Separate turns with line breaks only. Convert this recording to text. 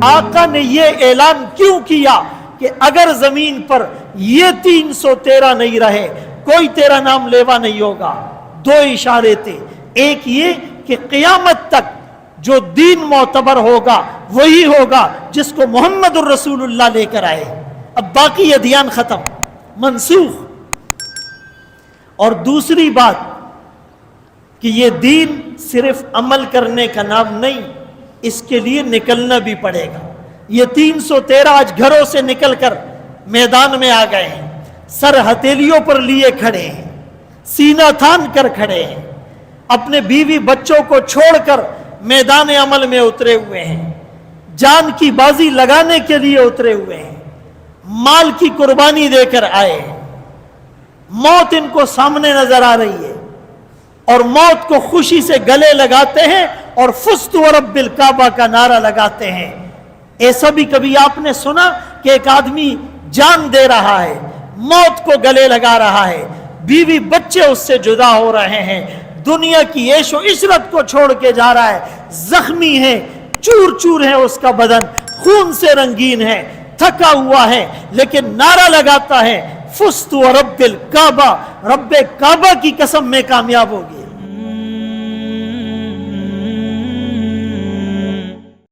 آقا نے یہ اعلان کیوں کیا کہ اگر زمین پر یہ 313 نہیں رہے کوئی تیرا نام لیوا نہیں ہوگا؟ دو اشارے تھے، ایک یہ کہ قیامت تک جو دین معتبر ہوگا وہی ہوگا جس کو محمد الرسول اللہ لے کر آئے، اب باقی ادیان ختم، منسوخ۔ اور دوسری بات کہ یہ دین صرف عمل کرنے کا نام نہیں، اس کے لیے نکلنا بھی پڑے گا۔ یہ 313 آج گھروں سے نکل کر میدان میں آ گئے ہیں، سر ہتھیلیوں پر لیے کھڑے ہیں، سینہ تھان کر کھڑے ہیں، اپنے بیوی بچوں کو چھوڑ کر میدان عمل میں اترے ہوئے ہیں، جان کی بازی لگانے کے لیے اترے ہوئے ہیں، مال کی قربانی دے کر آئے ہیں۔ موت ان کو سامنے نظر آ رہی ہے اور موت کو خوشی سے گلے لگاتے ہیں اور فزت ورب الکعبہ کا نعرہ لگاتے ہیں۔ ایسا بھی کبھی آپ نے سنا کہ ایک آدمی جان دے رہا ہے، موت کو گلے لگا رہا ہے، بیوی بچے اس سے جدا ہو رہے ہیں، دنیا کی عیش و عشرت کو چھوڑ کے جا رہا ہے، زخمی ہے، چور چور ہے اس کا بدن، خون سے رنگین ہے، تھکا ہوا ہے، لیکن نعرہ لگاتا ہے فزت ورب الکعبہ، رب کعبہ کی قسم میں کامیاب ہوگی۔